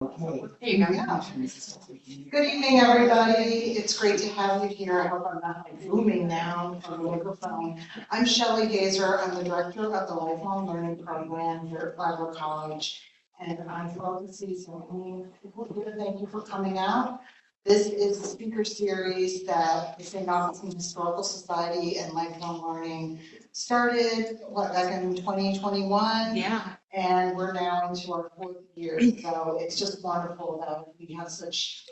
There you go. Good evening, everybody. It's great to have you here. I hope I'm not like booming now from the microphone. I'm Shelley Gazer. I'm the director of the Lifelong Learning Program here at Library College. And I'm thrilled to see so many people here. Thank you for coming out. This is a speaker series that the St. Augustine Historical Society and Lifelong Learning started, back in 2021? Yeah. And we're now into our 4th year. So it's just wonderful that we have such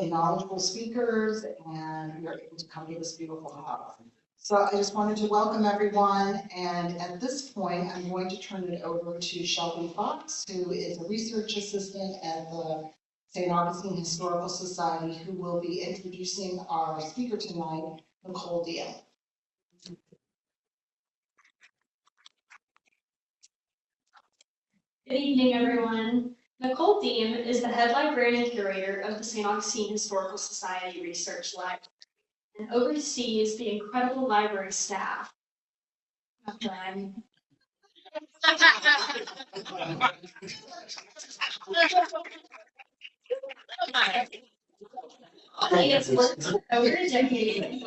knowledgeable speakers and you're able to come to this beautiful hub. So I just wanted to welcome everyone. And at this point, I'm going to turn it over to Shelby Fox, who is a research assistant at the St. Augustine Historical Society, who will be introducing our speaker tonight, Nicole Diehm. Good evening, everyone. Nicole Diehm is the head librarian and curator of the St. Augustine Historical Society Research Library and oversees the incredible library staff. She has worked over a decade in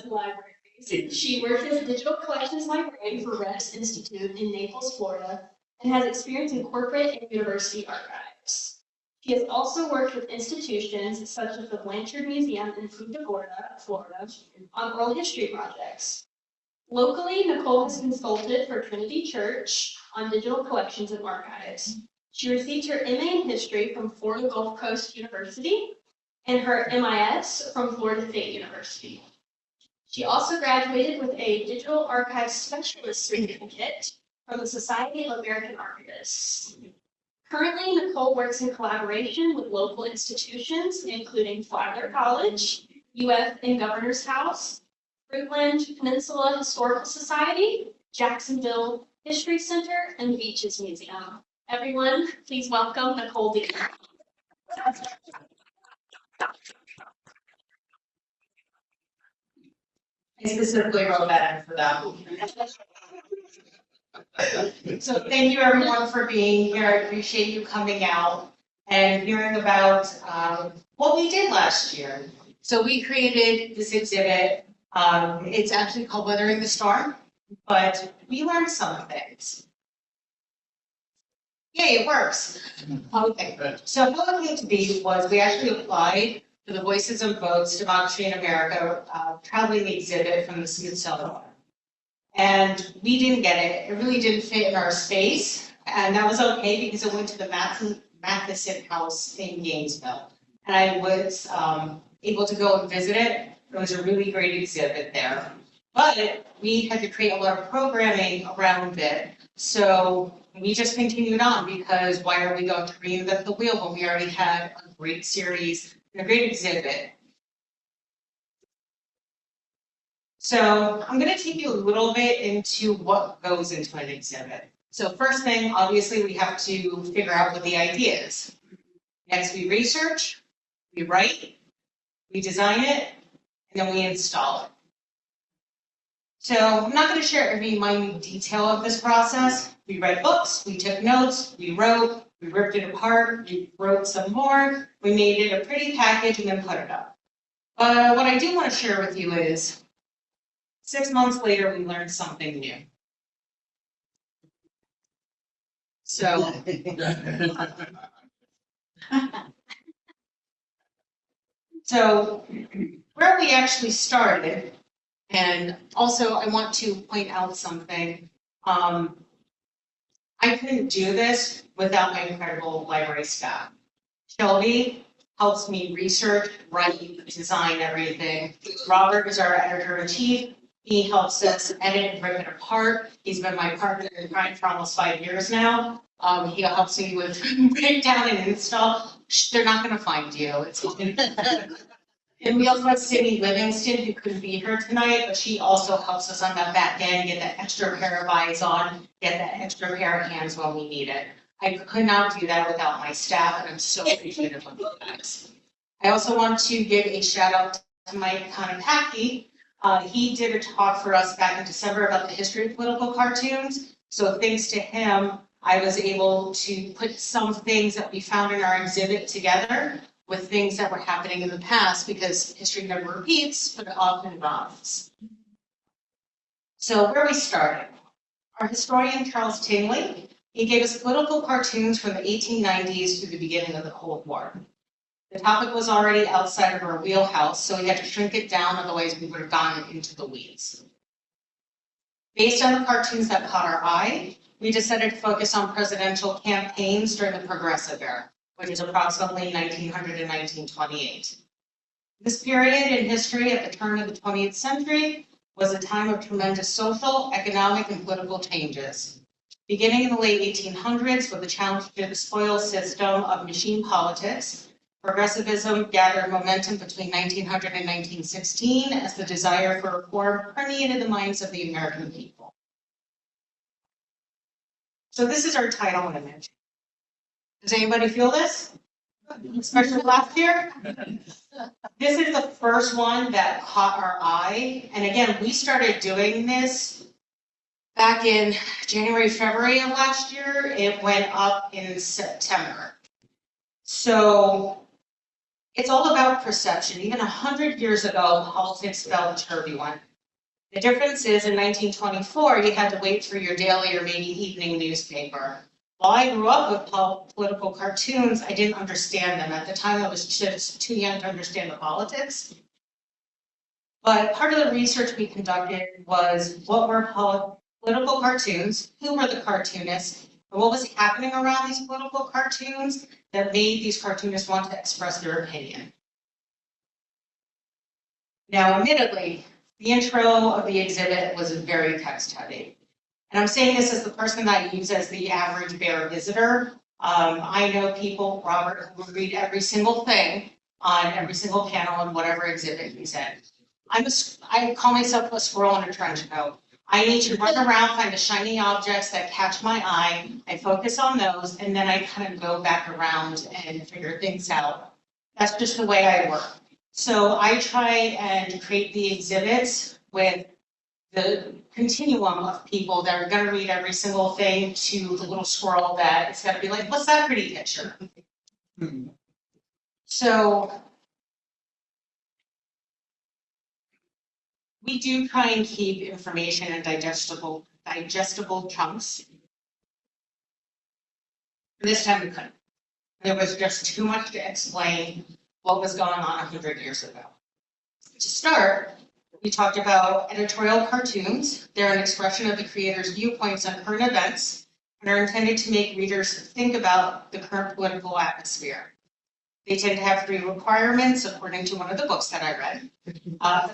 libraries. She worked as a digital collections librarian for Revs Institute in Naples, Florida, and has experience in corporate and university archives. She has also worked with institutions such as the Blanchard Museum in Punta Gorda, Florida, on oral history projects. Locally, Nicole has consulted for Trinity Church on digital collections and archives. She received her MA in history from Florida Gulf Coast University and her MIS from Florida State University. She also graduated with a digital archives specialist certificate from the Society of American Archivists. Currently, Nicole works in collaboration with local institutions, including Flagler College, UF and Governor's House, Fruitland Peninsula Historical Society, Jacksonville History Center, and Beaches Museum. Everyone, please welcome Nicole Diehm. I specifically wrote that in for them. So thank you everyone for being here. I appreciate you coming out and hearing about what we did last year. So we created this exhibit. It's actually called Weathering the Storm, but we learned some things. Yay, it works. Okay, so how it came to be was we actually applied for the Voices and Votes Democracy in America traveling exhibit from the Smithsonian. And we didn't get it. It really didn't fit in our space. And that was okay because it went to the Matheson House in Gainesville. And I was able to go and visit it. It was a really great exhibit there. But we had to create a lot of programming around it. So we just continued on because why are we going to reinvent the wheel when we already had a great series and a great exhibit? So I'm going to take you a little bit into what goes into an exhibit. So first thing, obviously, we have to figure out what the idea is. Next, we research, we write, we design it, and then we install it. So I'm not going to share every minute detail of this process. We read books, we took notes, we wrote, we ripped it apart, we wrote some more, we made it a pretty package and then put it up. But what I do want to share with you is 6 months later, we learned something new. So, where we actually started, and also I want to point out something. I couldn't do this without my incredible library staff. Shelby helps me research, write, design everything. Robert is our editor-in-chief. He helps us edit and rip it apart. He's been my partner in crime for almost 5 years now. He helps me with breakdown and install. They're not going to find you. It's and we also have Sydney Livingston, who couldn't be here tonight, but she also helps us on that back end, get that extra pair of eyes on, get that extra pair of hands when we need it. I could not do that without my staff, and I'm so appreciative of you guys. I also want to give a shout out to Mike Konopacki. He did a talk for us back in December about the history of political cartoons. So thanks to him, I was able to put some things that we found in our exhibit together with things that were happening in the past, because history never repeats, but it often rhymes. So where we started, our historian Charles Tingley, he gave us political cartoons from the 1890s to the beginning of the Cold War. The topic was already outside of our wheelhouse, so we had to shrink it down, otherwise we would have gone into the weeds. Based on the cartoons that caught our eye, we decided to focus on presidential campaigns during the Progressive Era, which is approximately 1900 to 1928. This period in history at the turn of the 20th century was a time of tremendous social, economic, and political changes. Beginning in the late 1800s with the challenge to the spoils system of machine politics, progressivism gathered momentum between 1900 and 1916 as the desire for reform permeated the minds of the American people. So this is our title image. Does anybody feel this? Especially last year? This is the first one that caught our eye. And again, we started doing this back in January, February of last year. It went up in September. So it's all about perception. Even 100 years ago, politics felt turbulent. The difference is in 1924, you had to wait for your daily or maybe evening newspaper. While I grew up with political cartoons, I didn't understand them. At the time, I was just too young to understand the politics. But part of the research we conducted was what were political cartoons, who were the cartoonists, and what was happening around these political cartoons that made these cartoonists want to express their opinion. Now, admittedly, the intro of the exhibit was very text heavy. And I'm saying this as the person that I use as the average bear visitor. I know people, Robert, who will read every single thing on every single panel and whatever exhibit he's in. I call myself a squirrel in a trench coat. I need to run around, find the shiny objects that catch my eye. I focus on those, and then I kind of go back around and figure things out. That's just the way I work. So I try and create the exhibits with the continuum of people that are going to read every single thing to the little squirrel that is going to be like, what's that pretty picture? So we do try and keep information in digestible chunks. This time we couldn't. There was just too much to explain what was going on 100 years ago. To start, we talked about editorial cartoons. They're an expression of the creator's viewpoints on current events and are intended to make readers think about the current political atmosphere. They tend to have 3 requirements, according to one of the books that I read.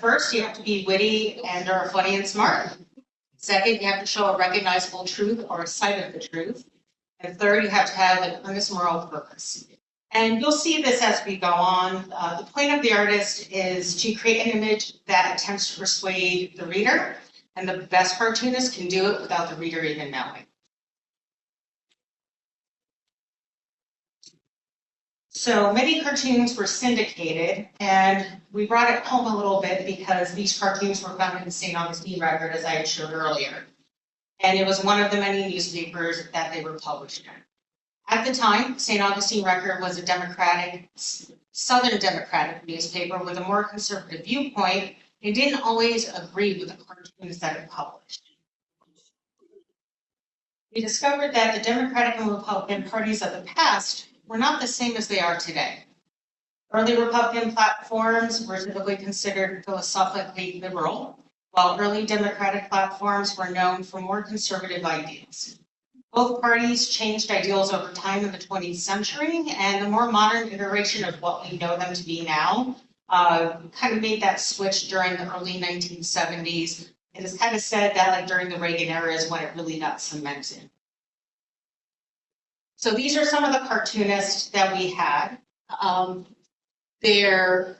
First, you have to be witty and or funny and smart. Second, you have to show a recognizable truth or a side of the truth. And third, you have to have an earnest moral purpose. And you'll see this as we go on. The point of the artist is to create an image that attempts to persuade the reader, and the best cartoonist can do it without the reader even knowing. So many cartoons were syndicated, and we brought it home a little bit because these cartoons were found in the St. Augustine Record, as I had showed earlier. And it was one of the many newspapers that they were published in. At the time, St. Augustine Record was a Southern Democratic newspaper with a more conservative viewpoint. It didn't always agree with the cartoons that it published. We discovered that the Democratic and Republican parties of the past were not the same as they are today. Early Republican platforms were typically considered philosophically liberal, while early Democratic platforms were known for more conservative ideas. Both parties changed ideals over time in the 20th century, and the more modern iteration of what we know them to be now kind of made that switch during the early 1970s. It is kind of said that like during the Reagan era is when it really got cemented. So these are some of the cartoonists that we had. They're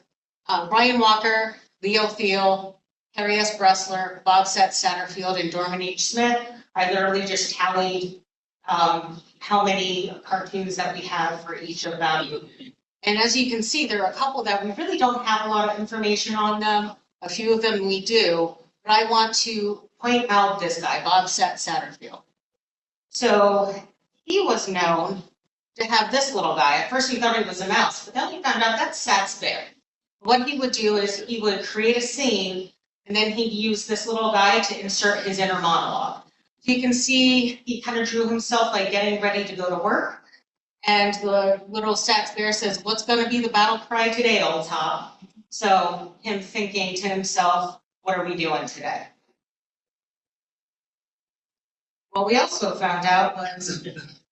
Brian Walker, Leo Thiel, Harry S. Bressler, Bob Satterfield, and Dorman H. Smith. I literally just tallied how many cartoons that we have for each of them. And as you can see, there are a couple that we really don't have a lot of information on them. A few of them we do, but I want to point out this guy, Bob Satterfield. So he was known to have this little guy. At first, we thought it was a mouse, but then we found out that's SAHS bear. What he would do is he would create a scene, and then he'd use this little guy to insert his inner monologue. So you can see he kind of drew himself like getting ready to go to work. And the little SAHS bear says, "What's going to be the battle cry today, old top?" So him thinking to himself, what are we doing today? What we also found out was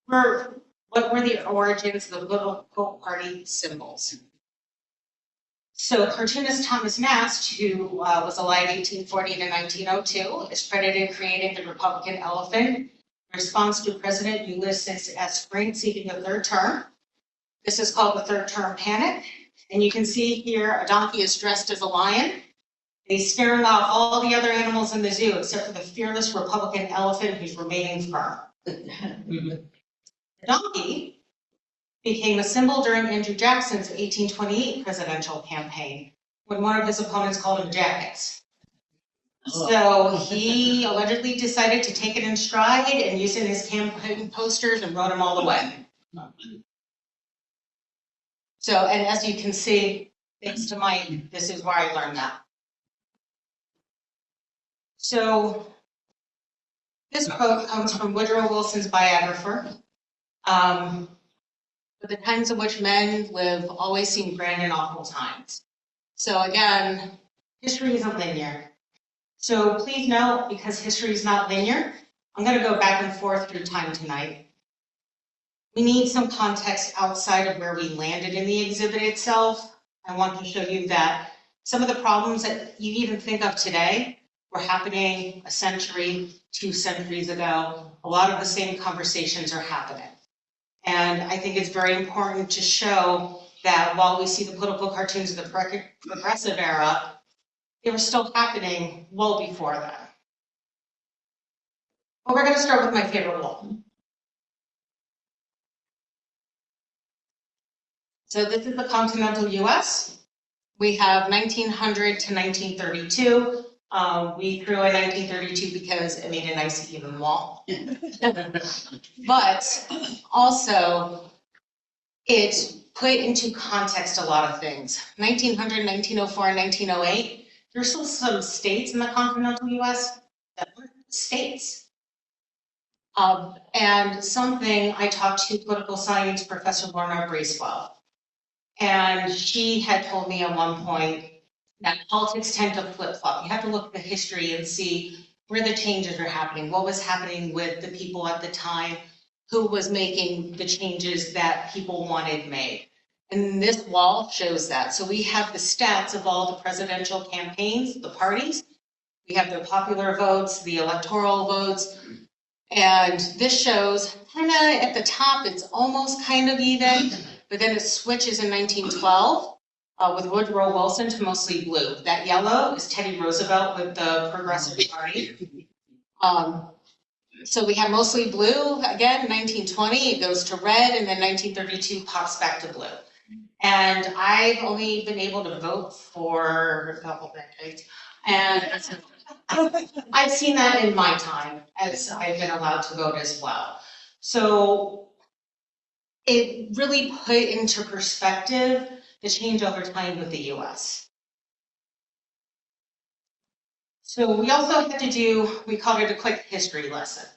what were the origins of the political party symbols. So cartoonist Thomas Nast, who was alive 1840 to 1902, is credited creating the Republican elephant in response to President Ulysses S. Grant seeking a third term. This is called the third term panic. And you can see here a donkey is dressed as a lion. He's scaring off all the other animals in the zoo except for the fearless Republican elephant who's remaining firm. The donkey became a symbol during Andrew Jackson's 1828 presidential campaign when one of his opponents called him Jackass. So he allegedly decided to take it in stride and use it in his campaign posters and rode him all the way. So, and as you can see, thanks to Mike, this is where I learned that. So this quote comes from Woodrow Wilson's biographer. But the times in which men live always seem grand and awful times. So again, history isn't linear. So please note, because history is not linear, I'm going to go back and forth through time tonight. We need some context outside of where we landed in the exhibit itself. I want to show you that some of the problems that you even think of today were happening a century, 2 centuries ago. A lot of the same conversations are happening. And I think it's very important to show that while we see the political cartoons of the progressive era, they were still happening well before that. But we're going to start with my favorite wall. So this is the continental US. We have 1900 to 1932. We threw in 1932 because it made a nice even wall. But also, it put into context a lot of things. 1900, 1904, and 1908, there's still some states in the continental US that weren't states. And something I talked to political science professor Lorna Bracewell, and she had told me at one point that politics tend to flip-flop. You have to look at the history and see where the changes are happening, what was happening with the people at the time, who was making the changes that people wanted made. And this wall shows that. So we have the stats of all the presidential campaigns, the parties. We have the popular votes, the electoral votes. And this shows kind of at the top, it's almost kind of even, but then it switches in 1912. With Woodrow Wilson to mostly blue. That yellow is Teddy Roosevelt with the Progressive Party. So we have mostly blue. Again, 1920, it goes to red, and then 1932 pops back to blue. And I've only been able to vote for a couple decades. And I've seen that in my time as I've been allowed to vote as well. So it really put into perspective the change over time with the US. So we also had to do, we called it a quick history lesson,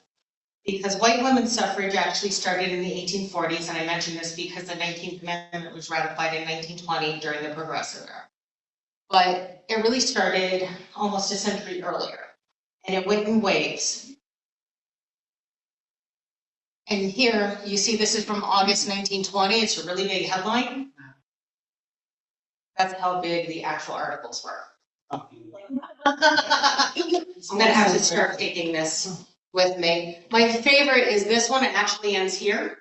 because white women's suffrage actually started in the 1840s, and I mention this because the 19th Amendment was ratified in 1920 during the Progressive era. But it really started almost a century earlier, and it went in waves. And here you see this is from August 1920. It's a really big headline. That's how big the actual articles were. I'm gonna have to start taking this with me. My favorite is this one. It actually ends here.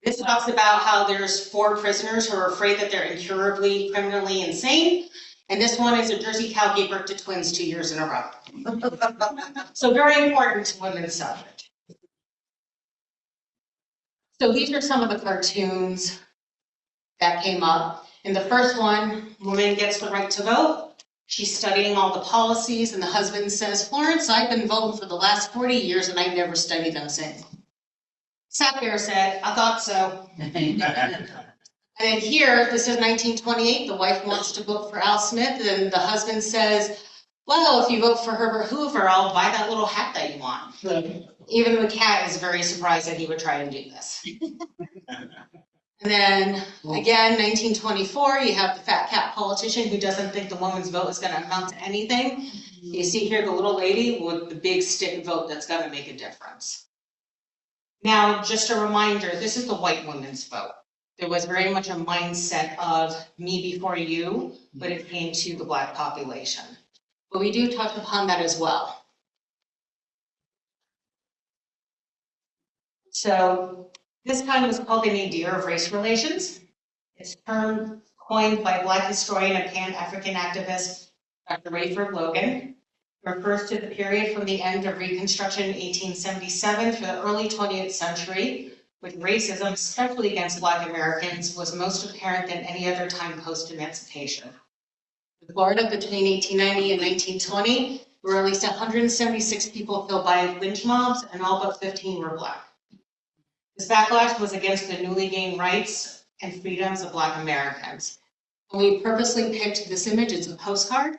This talks about how there's 4 prisoners who are afraid that they're incurably criminally insane. And this one is a Jersey cow gave birth to twins 2 years in a row. So very important to women's suffrage. So these are some of the cartoons that came up. In the first one, woman gets the right to vote. She's studying all the policies, and the husband says, "Florence, I've been voting for the last 40 years and I never studied them since." Sat there, said, I thought so. And then here, this is 1928, the wife wants to vote for Al Smith, and the husband says, well, if you vote for Herbert Hoover, I'll buy that little hat that you want. Even the cat is very surprised that he would try and do this. And then, again, 1924, you have the fat cat politician who doesn't think the woman's vote is going to amount to anything. You see here the little lady with the big stick vote that's going to make a difference. Now, just a reminder, this is the white woman's vote. There was very much a mindset of me before you, but it came to the Black population. But we do touch upon that as well. So this time was called the nadir of race relations. It's a term coined by Black historian and Pan-African activist Dr. Rayford Logan. It refers to the period from the end of Reconstruction in 1877 to the early 20th century, when racism, especially against Black Americans, was most apparent than any other time post-emancipation. In Florida, between 1890 and 1920, there were at least 176 people killed by lynch mobs, and all but 15 were Black. This backlash was against the newly gained rights and freedoms of Black Americans. And we purposely picked this image, it's a postcard,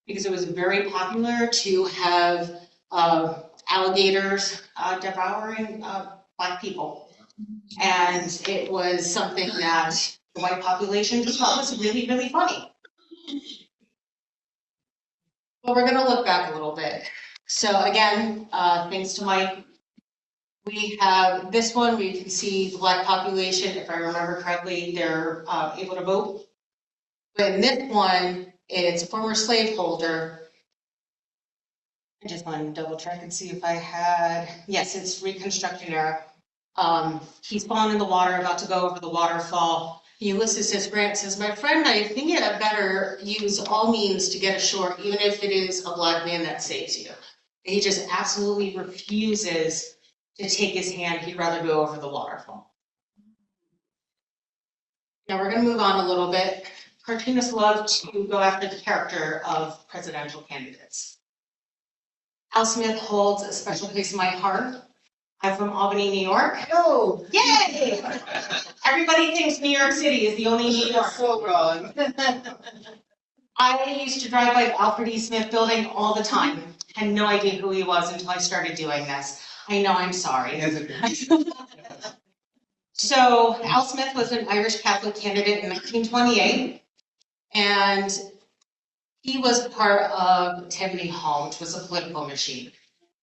because it was very popular to have alligators devouring Black people. And it was something that the white population just thought was really, really funny. But we're gonna look back a little bit. So again, thanks to Mike, we have this one where you can see the Black population, if I remember correctly, they're able to vote. But in this one, it's a former slaveholder. I just want to double check and see if I had, yes, it's Reconstruction era. He's fallen in the water, about to go over the waterfall. Ulysses Grant says, my friend, I think you had better use all means to get ashore, even if it is a Black man that saves you. And he just absolutely refuses to take his hand. He'd rather go over the waterfall. Now we're going to move on a little bit. Cartoonists love to go after the character of presidential candidates. Al Smith holds a special place in my heart. I'm from Albany, New York. Oh, Yay! Everybody thinks New York City is the only New York. so wrong. I used to drive by the Alfred E. Smith building all the time. Had no idea who he was until I started doing this. I know, I'm sorry. So Al Smith was an Irish Catholic candidate in 1928, and he was part of Tammany Hall, which was a political machine.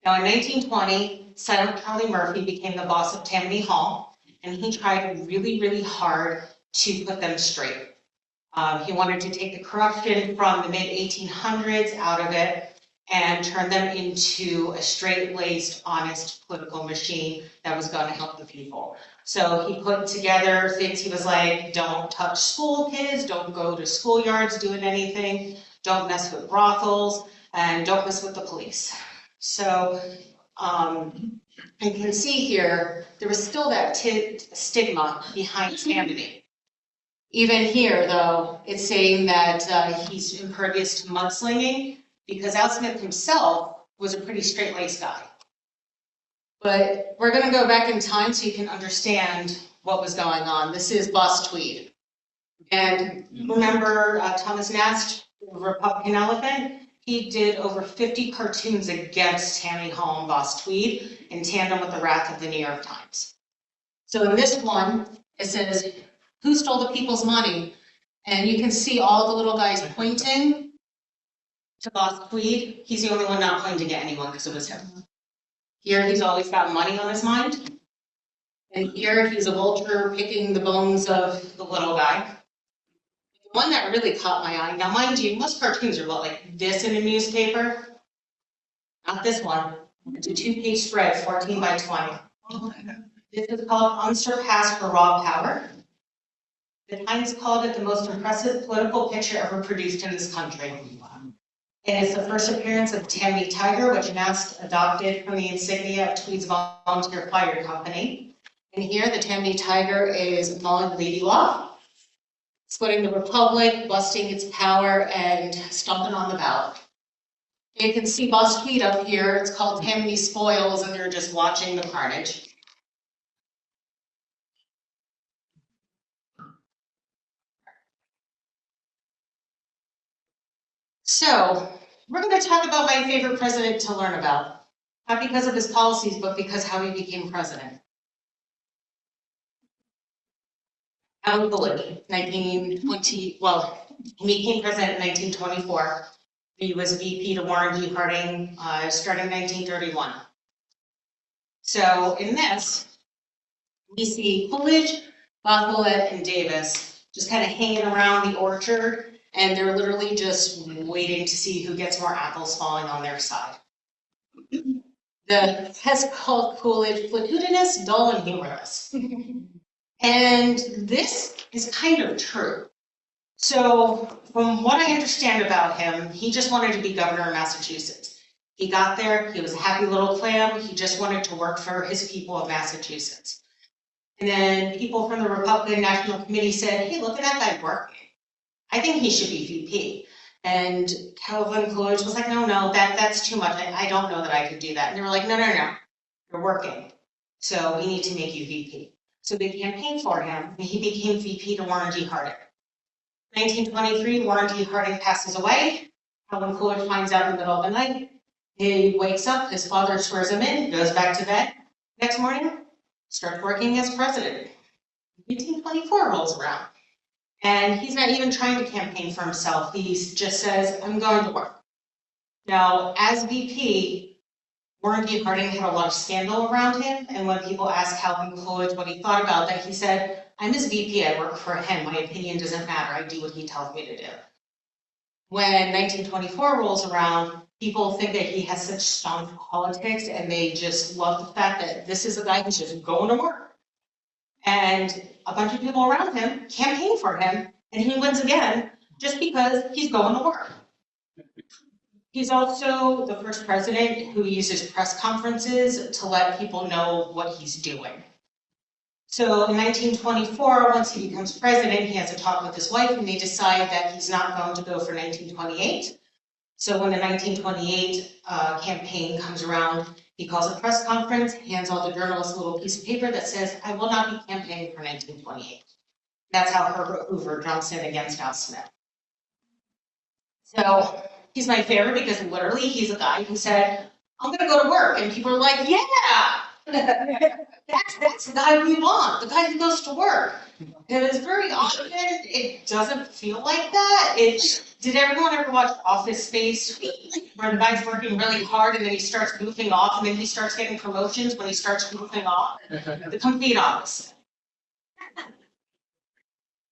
Now in 1920, Senator Charlie Murphy became the boss of Tammany Hall, and he tried really, really hard to put them straight. He wanted to take the corruption from the mid-1800s out of it and turn them into a straight-laced, honest political machine that was going to help the people. So he put together things. He was like, don't touch school kids, don't go to schoolyards doing anything, don't mess with brothels, and don't mess with the police. So you can see here, there was still that stigma behind Tammany. Even here, though, it's saying that he's impervious to mudslinging, because Al Smith himself was a pretty straight-laced guy. But we're going to go back in time so you can understand what was going on. This is Boss Tweed. And remember Thomas Nast, the Republican elephant? He did over 50 cartoons against Tammany Hall and Boss Tweed in tandem with the Wrath of the New York Times. So in this one, it says, who stole the people's money? And you can see all the little guys pointing to Boss Tweed. He's the only one not pointing at anyone because it was him. Here, he's always got money on his mind. And here, he's a vulture picking the bones of the little guy. The one that really caught my eye, now mind you, most cartoons are about like this in a newspaper. Not this one. It's a 2-page spread, 14 by 20. This is called Unsurpassed for Raw Power. The Times called it the most impressive political picture ever produced in this country. And it's the first appearance of the Tammany Tiger, which Nast adopted from the insignia of Tweed's volunteer fire company. And here, the Tammany Tiger is mauling Lady Law, splitting the Republic, busting its power, and stomping on the ballot. You can see Boss Tweed up here. It's called Tammany Spoils, and they're just watching the carnage. So we're going to talk about my favorite president to learn about. Not because of his policies, but because how he became president. Alan Coolidge, 1920, well, he became president in 1924. He was VP to Warren G. Harding starting 1931. So in this, we see Coolidge, Boswell, and Davis just kind of hanging around the orchard, and they're literally just waiting to see who gets more apples falling on their side. The test called Coolidge platitudinous, dull, and humorless. And this is kind of true. So from what I understand about him, he just wanted to be governor of Massachusetts. He got there, he was a happy little clam, he just wanted to work for his people of Massachusetts. And then people from the Republican National Committee said, hey, look at that guy working. I think he should be VP. And Calvin Coolidge was like, no, that's too much. I don't know that I could do that. And they were like, no, you're working. So we need to make you VP. So they campaigned for him, and he became VP to Warren G. Harding. 1923, Warren G. Harding passes away. Calvin Coolidge finds out in the middle of the night. He wakes up, his father swears him in, goes back to bed. Next morning, starts working as president. 1924 rolls around. And he's not even trying to campaign for himself. He just says, I'm going to work. Now, as VP, Warren G. Harding had a lot of scandal around him. And when people asked Calvin Coolidge what he thought about that, he said, I'm his VP, I work for him. My opinion doesn't matter. I do what he tells me to do. When 1924 rolls around, people think that he has such staunch politics, and they just love the fact that this is a guy who's just going to work. And a bunch of people around him campaign for him, and he wins again just because he's going to work. He's also the first president who uses press conferences to let people know what he's doing. So in 1924, once he becomes president, he has a talk with his wife, and they decide that he's not going to go for 1928. So when the 1928 campaign comes around, he calls a press conference, hands all the journalists a little piece of paper that says, I will not be campaigning for 1928. That's how Herbert Hoover jumps in against Al Smith. So he's my favorite because literally he's a guy who said, I'm going to go to work. And people are like, yeah, that's the guy we want, the guy who goes to work. And it's very often, it doesn't feel like that. Did everyone ever watch Office Space, where the guy's working really hard and then he starts goofing off, and then he starts getting promotions when he starts goofing off? The complete opposite.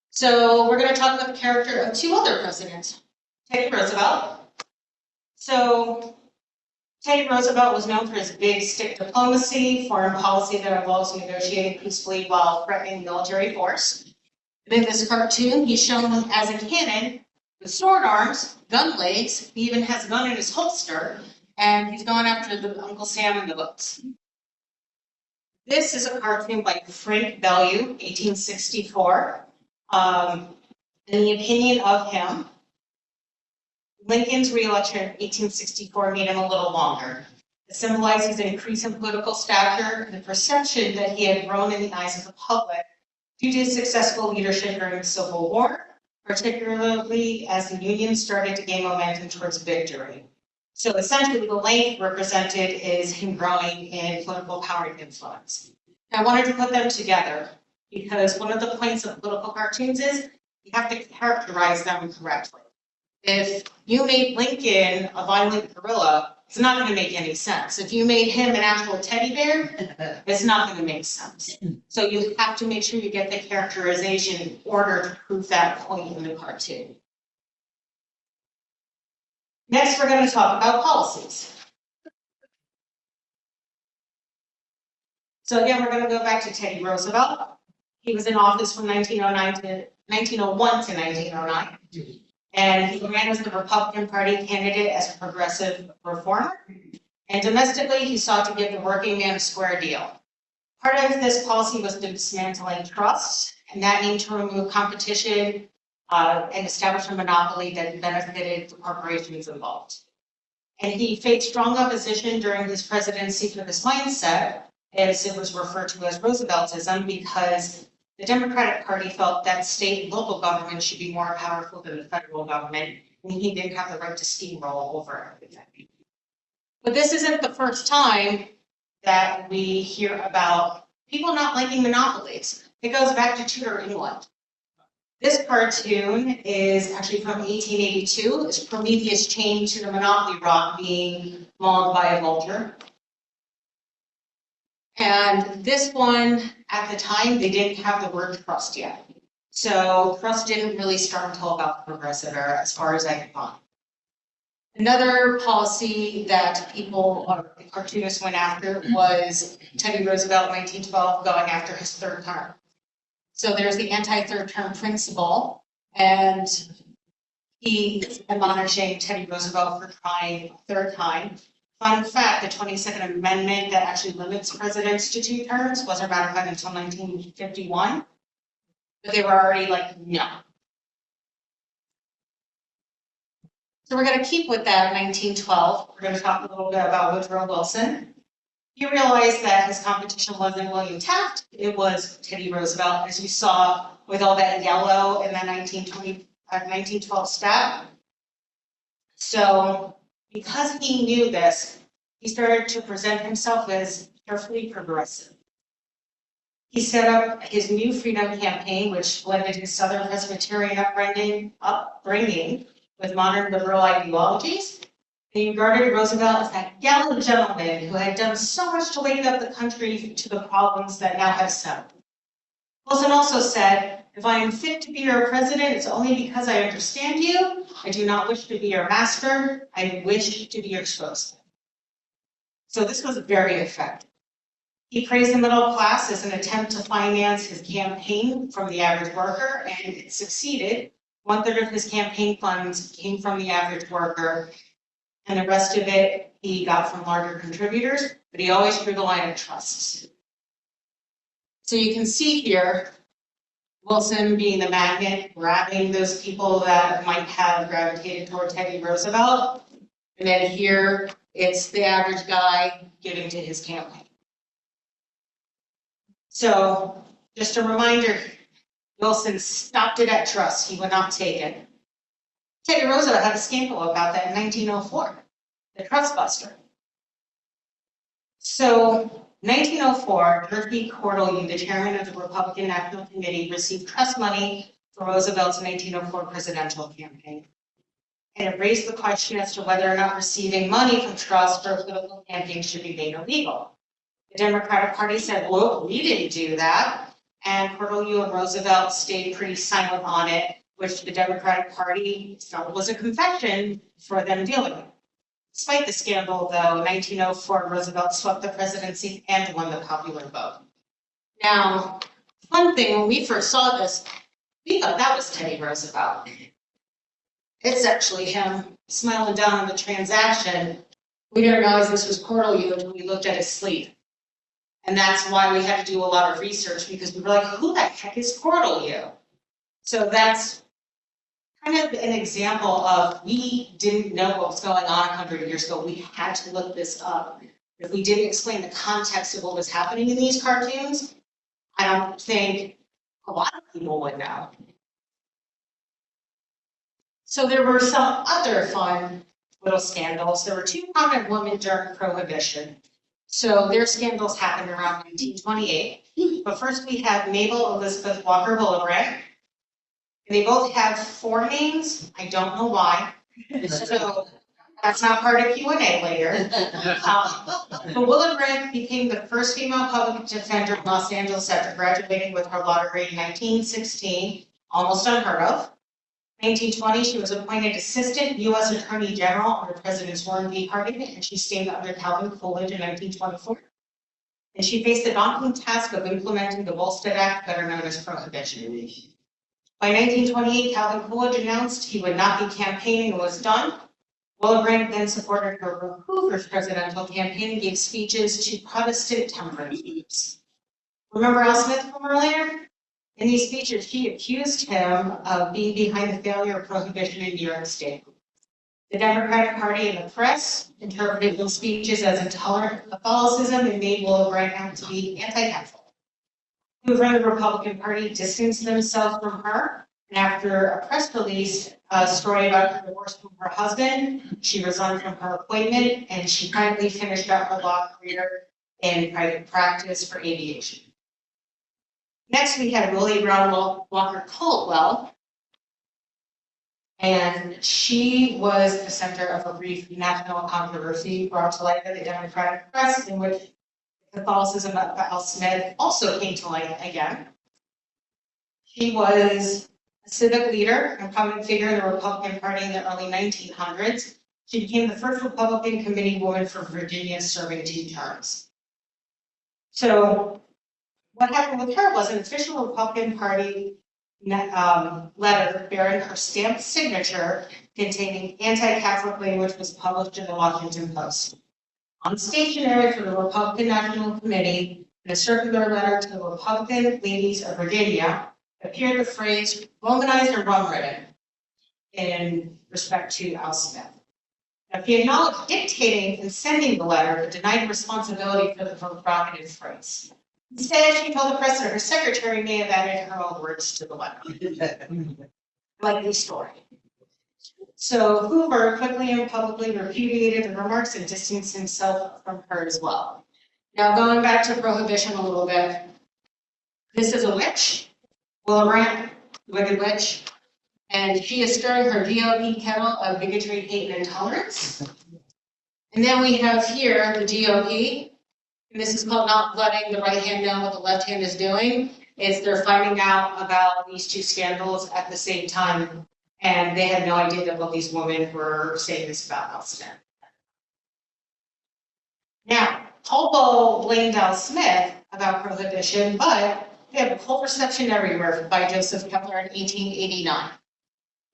So we're going to talk about the character of two other presidents, Teddy Roosevelt. So Teddy Roosevelt was known for his big stick diplomacy, foreign policy that involves negotiating peacefully while threatening military force. In this cartoon, he's shown as a cannon with sword arms, gun legs. He even has a gun in his holster, and he's going after the Uncle Sam and the goats. This is a cartoon by Frank Bellew, 1864. In the opinion of him, Lincoln's reelection in 1864 made him a little longer. It symbolizes an increase in political stature and the perception that he had grown in the eyes of the public due to his successful leadership during the Civil War, particularly as the Union started to gain momentum towards victory. So essentially, the length represented is him growing in political power and influence. I wanted to put them together because one of the points of political cartoons is you have to characterize them correctly. If you made Lincoln a violent gorilla, it's not going to make any sense. If you made him an actual teddy bear, it's not going to make sense. So you have to make sure you get the characterization in order to prove that point in the cartoon. Next, we're going to talk about policies. So again, we're going to go back to Teddy Roosevelt. He was in office from 1901 to 1909. And he ran as the Republican Party candidate as a progressive reformer. And domestically, he sought to give the working man a square deal. Part of this policy was dismantling trusts, and that aimed to remove competition and establish a monopoly that benefited the corporations involved. And he faced strong opposition during his presidency for this mindset, as it was referred to as Rooseveltism, because the Democratic Party felt that state and local government should be more powerful than the federal government, and he didn't have the right to steamroll over everything. But this isn't the first time that we hear about people not liking monopolies. It goes back to Tudor England. This cartoon is actually from 1882. It's Prometheus chained to the Monopoly rock being mauled by a vulture. And this one, at the time, they didn't have the word trust yet. So trust didn't really start until about the Progressive era, as far as I can find. Another policy that people, or the cartoonists, went after was Teddy Roosevelt in 1912 going after his third term. So there's the anti-third term principle, and he is admonishing Teddy Roosevelt for trying a third time. Fun fact, the 22nd Amendment that actually limits presidents to 2 terms wasn't ratified until 1951, but they were already like, no. So we're going to keep with that in 1912. We're going to talk a little bit about Woodrow Wilson. He realized that his competition wasn't William Taft, it was Teddy Roosevelt, as you saw with all that yellow in the 1912 stat. So because he knew this, he started to present himself as carefully progressive. He set up his New Freedom campaign, which blended his Southern Presbyterian upbringing with modern liberal ideologies. He regarded Roosevelt as that gallant gentleman who had done so much to wake up the country to the problems that now have settled. Wilson also said, "If I am fit to be your president, it's only because I understand you. I do not wish to be your master. I wish to be your spokesman." So this was very effective. He praised the middle class as an attempt to finance his campaign from the average worker, and it succeeded. 1/3 of his campaign funds came from the average worker, and the rest of it he got from larger contributors, but he always drew the line of trusts. So you can see here, Wilson being the magnet, grabbing those people that might have gravitated toward Teddy Roosevelt, and then here it's the average guy giving to his campaign. So just a reminder, Wilson stopped it at trust. He would not take it. Teddy Roosevelt had a scandal about that in 1904, the trust buster. So 1904, George Cortelyou, the chairman of the Republican National Committee, received trust money for Roosevelt's 1904 presidential campaign. And it raised the question as to whether or not receiving money from trust for a political campaign should be made illegal. The Democratic Party said, "Look, we didn't do that." And Cortelyou and Roosevelt stayed pretty silent on it, which the Democratic Party felt was a confession for them dealing with. Despite the scandal, though, in 1904, Roosevelt swept the presidency and won the popular vote. Now, one thing, when we first saw this, we thought that was Teddy Roosevelt. It's actually him smiling down on the transaction. We didn't realize this was Cortelyou until we looked at his sleeve. And that's why we had to do a lot of research, because we were like, who the heck is Cortelyou? So that's kind of an example of we didn't know what was going on 100 years ago. We had to look this up. If we didn't explain the context of what was happening in these cartoons, I don't think a lot of people would know. So there were some other fun little scandals. There were 2 prominent women during Prohibition. So their scandals happened around 1928. But first we have Mabel Elizabeth Walker Willowbrandt. And they both have 4 names. I don't know why. So that's not part of Q&A later. But Willowbrandt became the first female public defender in Los Angeles after graduating with her law degree in 1916, almost unheard of. In 1920, she was appointed Assistant U.S. Attorney General under Presidents Warren B. Harding, and she stayed under Calvin Coolidge in 1924. And she faced the daunting task of implementing the Volstead Act, better known as Prohibition. By 1928, Calvin Coolidge announced he would not be campaigning and was done. Willowbrandt then supported her Hoover's presidential campaign and gave speeches to Protestant temperance groups. Remember Al Smith from earlier? In these speeches, she accused him of being behind the failure of prohibition in New York State. The Democratic Party and the press interpreted those speeches as intolerant Catholicism and made Willowbrandt out to be anti-Catholic. who ran the Republican Party distanced themselves from her. And after a press release, a story about her divorce from her husband, she resigned from her appointment and she finally finished out her law career in private practice for aviation. Next, we had Willie Brown Walker Caldwell. And she was the center of a brief national controversy brought to light by the Democratic press, in which Catholicism of Al Smith also came to light again. She was a civic leader and prominent figure in the Republican Party in the early 1900s. She became the first Republican committee woman for Virginia, serving 2 terms. So what happened with her was an official Republican Party letter bearing her stamped signature containing anti-Catholic language was published in the Washington Post. On stationery for the Republican National Committee, in a circular letter to the Republican ladies of Virginia, appeared the phrase Romanized or rum-ridden in respect to Al Smith. Now, she acknowledged dictating and sending the letter, but denied responsibility for the provocative phrase. Instead, she told the press that her secretary may have added her own words to the letter. Likely story. So Hoover quickly and publicly repudiated the remarks and distanced himself from her as well. Now, going back to prohibition a little bit, this is a witch, Librarian, wicked witch, and she is stirring her GOP kettle of bigotry, hate, and intolerance. And then we have here the GOP. And this is called not letting the right hand know what the left hand is doing. Is they're finding out about these 2 scandals at the same time, and they had no idea that what these women were saying this about Al Smith. Now, Caldwell blamed Al Smith about prohibition, but we have a cold reception everywhere by Joseph Kepler in 1889.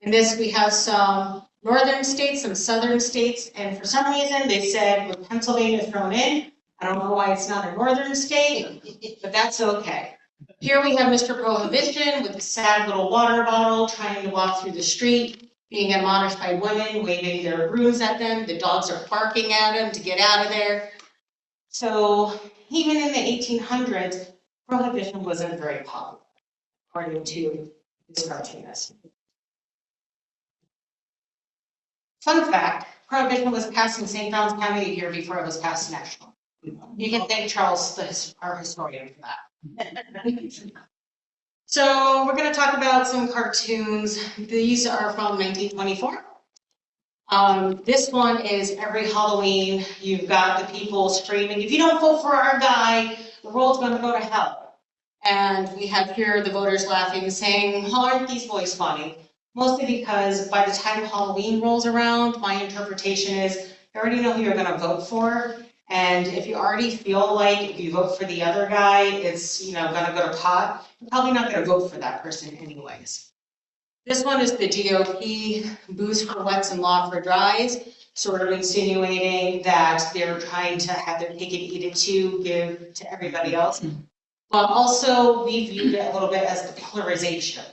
In this, we have some northern states, some southern states, and for some reason, they said with Pennsylvania thrown in, I don't know why it's not a northern state, but that's okay. Here we have Mr. Prohibition with a sad little water bottle trying to walk through the street, being admonished by women, waving their brooms at them. The dogs are barking at him to get out of there. So even in the 1800s, Prohibition wasn't very popular, according to this cartoonist. Fun fact, Prohibition was passed in St. John's County a year before it was passed national. You can thank Charles, our historian, for that. So we're going to talk about some cartoons. These are from 1924. This one is every Halloween. You've got the people screaming, if you don't vote for our guy, the world's going to go to hell. And we have here the voters laughing, saying, oh, aren't these boys funny? Mostly because by the time Halloween rolls around, my interpretation is you already know who you're going to vote for. And if you already feel like if you vote for the other guy, it's going to go to pot, you're probably not going to vote for that person anyways. This one is the GOP boost for wets and law for dries, sort of insinuating that they're trying to have their cake and eat it too, give to everybody else. But also we viewed it a little bit as the polarization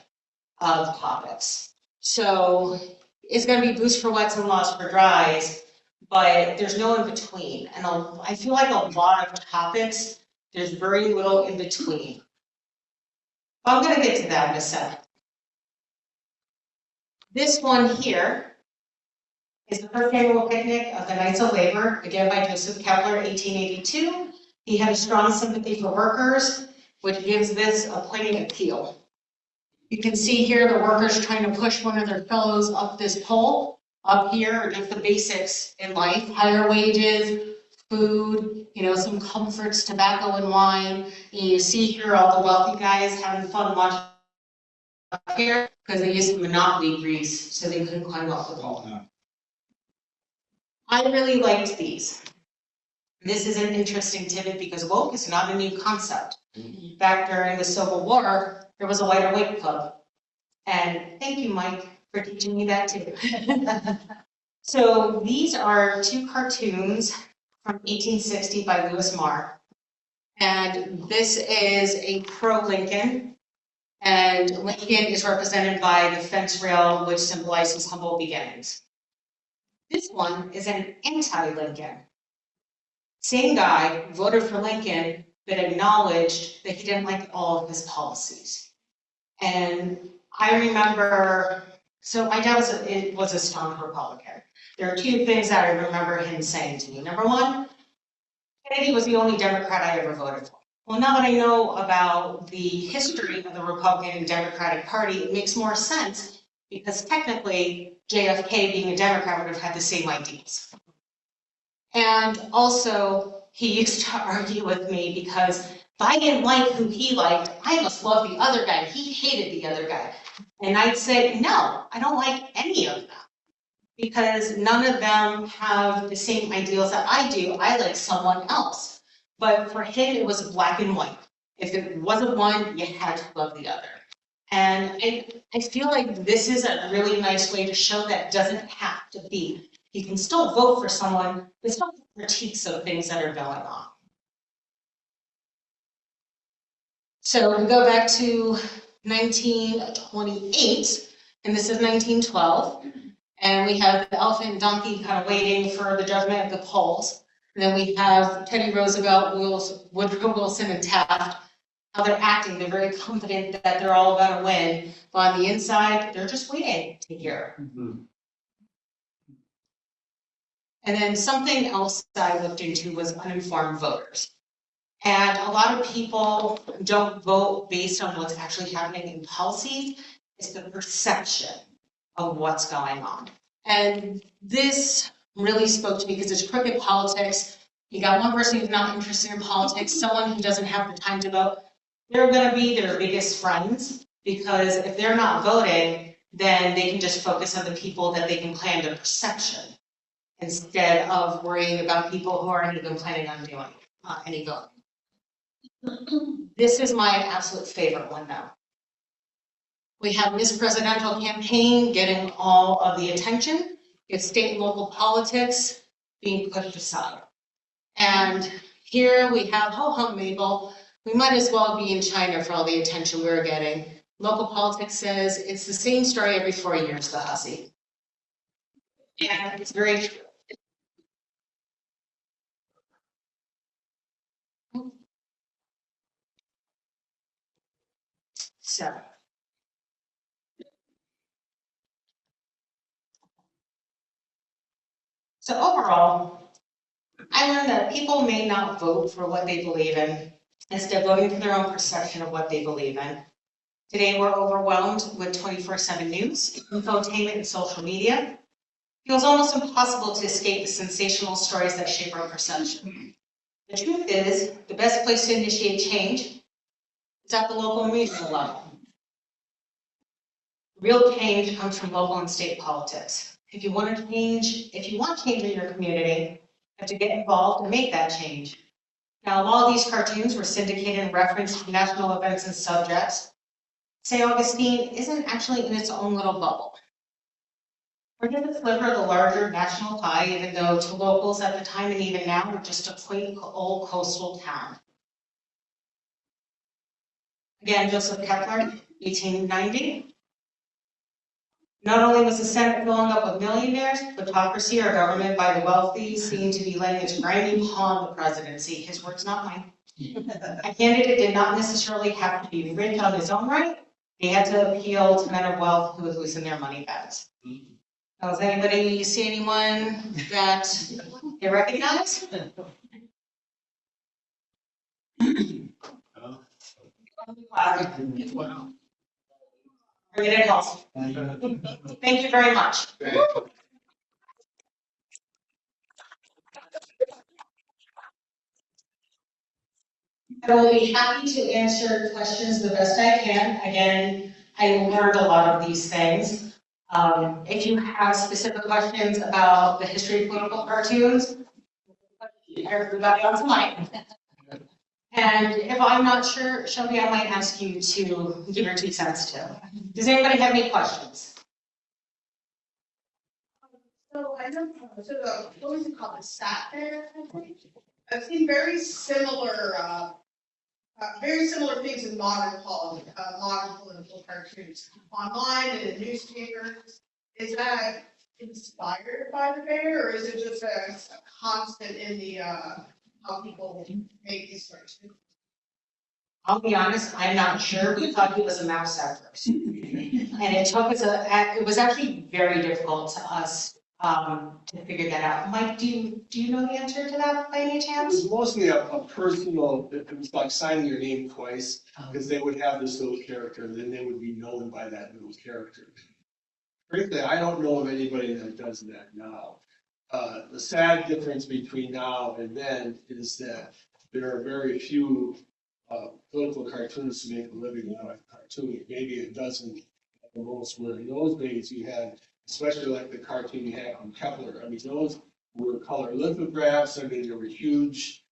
of topics. So it's going to be boost for wets and laws for dries, but there's no in between. And I feel like a lot of topics, there's very little in between. But I'm going to get to that in a second. This one here is the first annual picnic of the Knights of Labor, again by Joseph Kepler, 1882. He had a strong sympathy for workers, which gives this a poignant appeal. You can see here the workers trying to push one of their fellows up this pole. Up here are just the basics in life, higher wages, food, some comforts, tobacco and wine. And you see here all the wealthy guys having fun watching up here because they used Monopoly grease so they couldn't climb up the pole. I really liked these. This is an interesting tidbit because woke is not a new concept. Back during the Civil War, there was a white awake club. And thank you, Mike, for teaching me that too. So these are two cartoons from 1860 by Lewis Marr. And this is a pro-Lincoln. And Lincoln is represented by the fence rail, which symbolizes humble beginnings. This one is an anti-Lincoln. Same guy voted for Lincoln, that acknowledged that he didn't like all of his policies. And I remember, so my dad was a staunch Republican. There are two things that I remember him saying to me. Number one, Kennedy was the only Democrat I ever voted for. Well, now that I know about the history of the Republican and Democratic Party, it makes more sense because technically JFK being a Democrat would have had the same ideas. And also, he used to argue with me because if I didn't like who he liked, I must love the other guy. He hated the other guy. And I'd say, no, I don't like any of them because none of them have the same ideals that I do. I like someone else. But for him, it was black and white. If it wasn't one, you had to love the other. And I feel like this is a really nice way to show that it doesn't have to be. You can still vote for someone, but still have critiques of things that are going on. So we go back to 1928, and this is 1912. And we have the elephant and donkey kind of waiting for the judgment at the polls. And then we have Teddy Roosevelt, Woodrow Wilson, and Taft. How they're acting, they're very confident that they're all going to win. But on the inside, they're just waiting to hear. And then something else that I looked into was uninformed voters. And a lot of people don't vote based on what's actually happening in policy. It's the perception of what's going on. And this really spoke to me because it's crooked politics. You got one person who's not interested in politics, someone who doesn't have the time to vote. They're going to be their biggest friends because if they're not voting, then they can just focus on the people that they can play under perception instead of worrying about people who aren't even planning on doing any voting. This is my absolute favorite one though. We have this presidential campaign getting all of the attention. It's state and local politics being pushed aside. And here we have, ho hum Mabel, we might as well be in China for all the attention we're getting. Local politics says it's the same story every 4 years, the hussy. And it's very true. So overall, I learned that people may not vote for what they believe in, instead voting for their own perception of what they believe in. Today, we're overwhelmed with 24/7 news, infotainment, and social media. It feels almost impossible to escape the sensational stories that shape our perception. The truth is, the best place to initiate change is at the local and regional level. Real change comes from local and state politics. If you want change in your community, you have to get involved and make that change. Now, a lot of these cartoons were syndicated in reference to national events and subjects. St. Augustine isn't actually in its own little bubble. We're going to sliver the larger national pie, even though to locals at the time and even now, we're just a quaint old coastal town. Again, Joseph Kepler, 1890. Not only was the Senate filling up with millionaires, plutocracy or government by the wealthy seemed to be laying its grimy paw on the presidency. His words, not mine. A candidate did not necessarily have to be rich on his own right. They had to appeal to men of wealth who would loosen their money bags. Now, does anybody see anyone that they recognize? Wow. Bring it in house. Thank you very much. I will be happy to answer questions the best I can. Again, I learned a lot of these things. If you have specific questions about the history of political cartoons, everybody on the mic. And if I'm not sure, Shelby, I might ask you to give your 2 cents too. Does anybody have any questions? So I know, what was it called, the satire? I've seen very similar things in modern political cartoons, online and in newspapers. Is that inspired by the bear, or is it just a constant in the how people make these cartoons? I'll be honest, I'm not sure. We thought he was a mouse at first. And it took us it was actually very difficult to us, to figure that out. Mike, do you know the answer to that by any It chance? was mostly a personal, it was like signing your name twice, because they would have this little character, and then they would be known by that little character. Frankly, I don't know of anybody that does that now. The sad difference between now and then is that there are very few political cartoonists who make a living out of cartooning, maybe a dozen at the most, where in those days you had, especially like the cartoon you had on Kepler, I mean, those were color lithographs. I mean, there were huge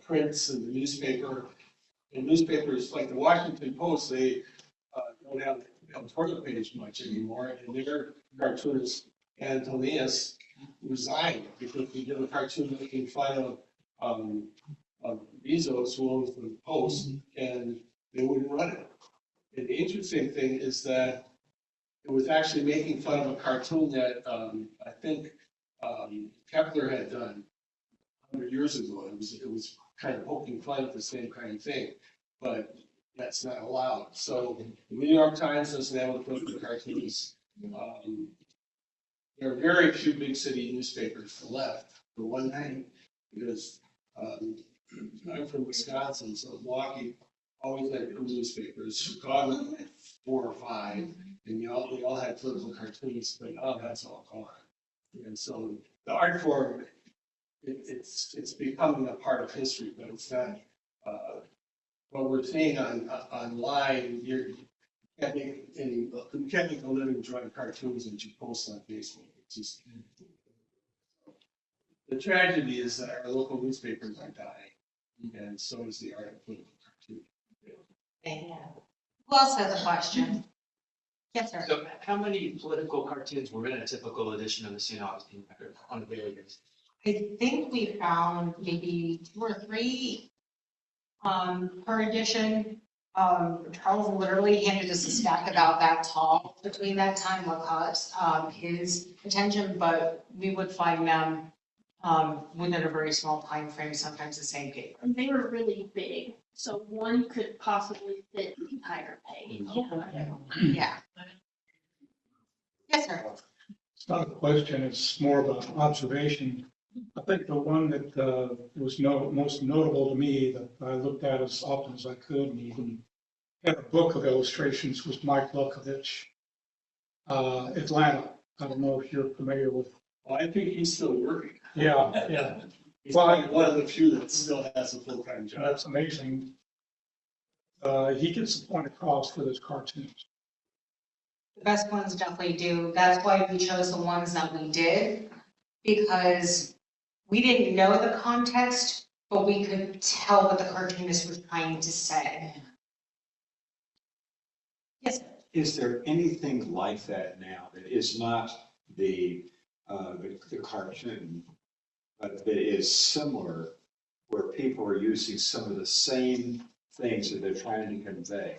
prints in the newspaper. And newspapers like the Washington Post, they don't have a toilet page much anymore, and their cartoonist Antonius resigned because he did a cartoon making fun of Bezos, who owns the Post, and they wouldn't run it. And the interesting thing is that it was actually making fun of a cartoon that I think Kepler had done 100 years ago. It was kind of poking fun at the same kind of thing, but that's not allowed. So the New York Times doesn't have a political cartoons. There are very few big city newspapers left, for one thing, because I'm from Wisconsin, so Milwaukee always had two newspapers. Chicago had 4 or 5, and they all had political cartoons, but now that's all gone. And so the art form, it's becoming a part of history, but it's not. What we're seeing online, you can't make a living drawing cartoons that you post on Facebook. It's just, the tragedy is that our local newspapers are dying, and so is the art of political cartoon. Who else has a question? Yes, sir. So how many political cartoons were in a typical edition of the St. Augustine Record on a daily basis? I think we found maybe 2 or 3 per edition. Charles literally handed us a stack about that tall between that time, what caught his attention, but we would find them within a very small time frame, sometimes the same paper. And they were really big, so one could possibly fit the entire page. Yeah. Yes, sir. It's not a question, it's more of an observation. I think the one that was most notable to me that I looked at as often as I could and even had a book of illustrations was Mike Lukovich, Atlanta. I don't know if you're familiar with. Well, I think he's still working. Yeah. He's probably one of the few that still has a full-time job. That's amazing. He gets the point across with his cartoons. The best ones definitely do. That's why we chose the ones that we did, because we didn't know the context, but we could tell what the cartoonist was trying to say. Yes, sir. Is there anything like that now that is not the cartoon, but that is similar, where people are using some of the same things that they're trying to convey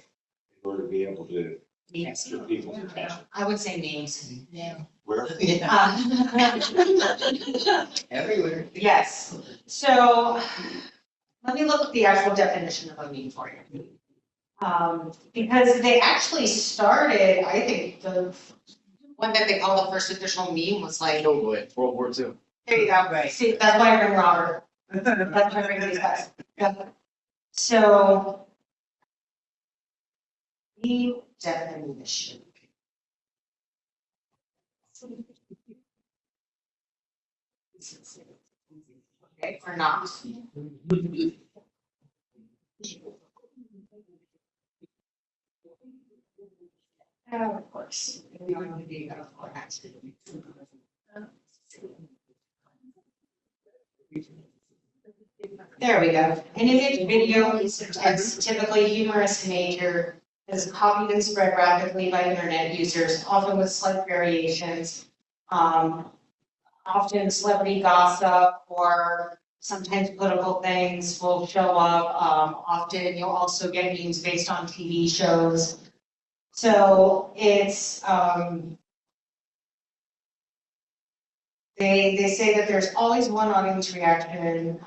in order to be able to capture people's attention? I would say names. Where? Everywhere. Yes. So let me look at the actual definition of a meme for you. Because they actually started, I think the one that they call the first official meme was like. Oh boy, World War II. There you go. Right. See, that's why I bring Robert. That's why I bring these guys. Yep. So the definition. Okay, or not. Of course. We don't want to be that format. There we go. An image video is typically humorous in nature, is copied and spread rapidly by internet users, often with slight variations. Often celebrity gossip or sometimes political things will show up. Often you'll also get memes based on TV shows. So it's, they say that there's always one audience reaction,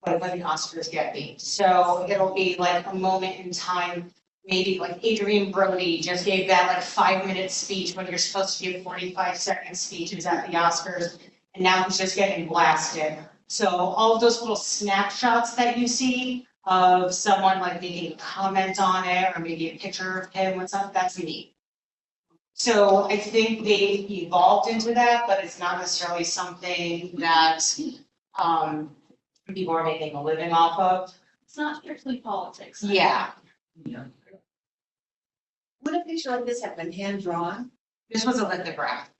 like when the Oscars get made. So it'll be like a moment in time, maybe like Adrian Brody just gave that like 5-minute speech when you're supposed to give 45-second speeches at the Oscars, and now he's just getting blasted. So all of those little snapshots that you see of someone like making a comment on it, or maybe a picture of him with something, that's me. So I think they've evolved into that, but it's not necessarily something that people are making a living off of. It's not strictly politics. Yeah, Would a picture like this have been hand drawn? this was a lithograph.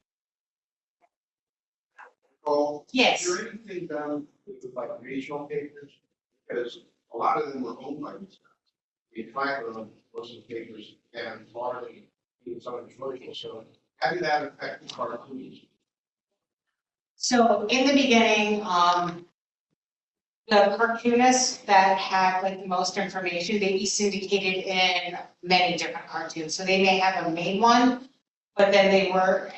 Oh, Yes. is there anything done with like regional papers? Because a lot of them were owned by these guys. In fact, most of the papers and largely even some of the commercials. So how did that affect the cartoons? So in the beginning, the cartoonists that had like the most information, they'd be syndicated in many different cartoons. So they may have a main one, but then they worked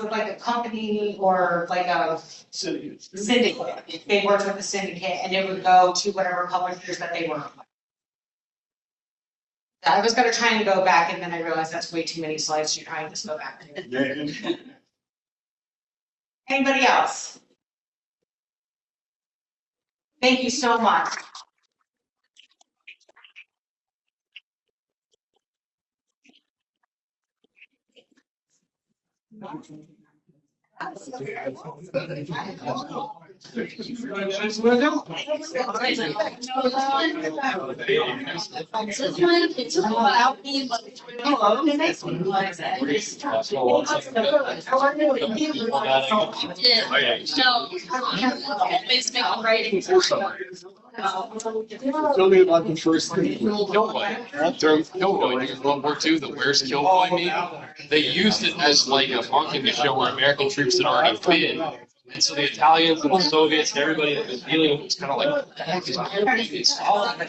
with like a company or like a syndicate. They worked with a syndicate and it would go to whatever publishers that they worked with. I was gonna try and go back and then I realized that's way too many slides to try and just go back. Anybody else? Thank you so much. This one, it's about me, but the next one was that. Always make a writing. Tell me about the first thing. Killboy. During World War II, the Where's Killboy meme, they used it as like a marketing to show where American troops had already been. And so the Italians and the Soviets and everybody that was dealing with it was kind of like, what the heck is this?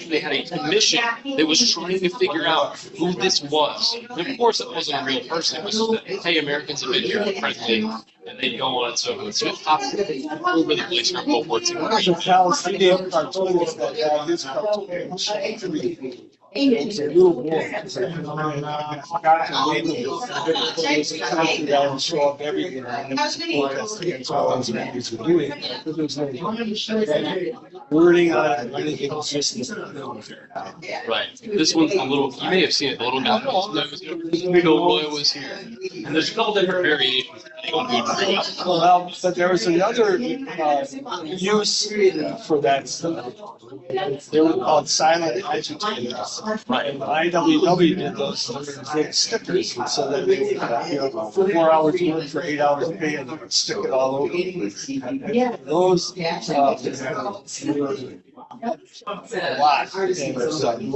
They had a mission that was trying to figure out who this was. And of course, it wasn't a real person. It was, hey, Americans have been here for president. And they'd go on. So it's just over the place for World War II. There's a Palestinian cartoonist that had his cartoon. It's a little boy. Got to name it. Country that will show up everywhere. And it's all those movies were doing. There's no wording on it, anything, it's just. Right. This one's a little, you may have seen it, the little guy whose Killboy was here. And there's a couple different variations. They don't do very well. Well, but there was another use for that stuff. They were called silent agitators. Right. And IWW did those big stickers, and so that they would, 4 hours work for 8 hours pay, and they would stick it all over. Those, a lot. And,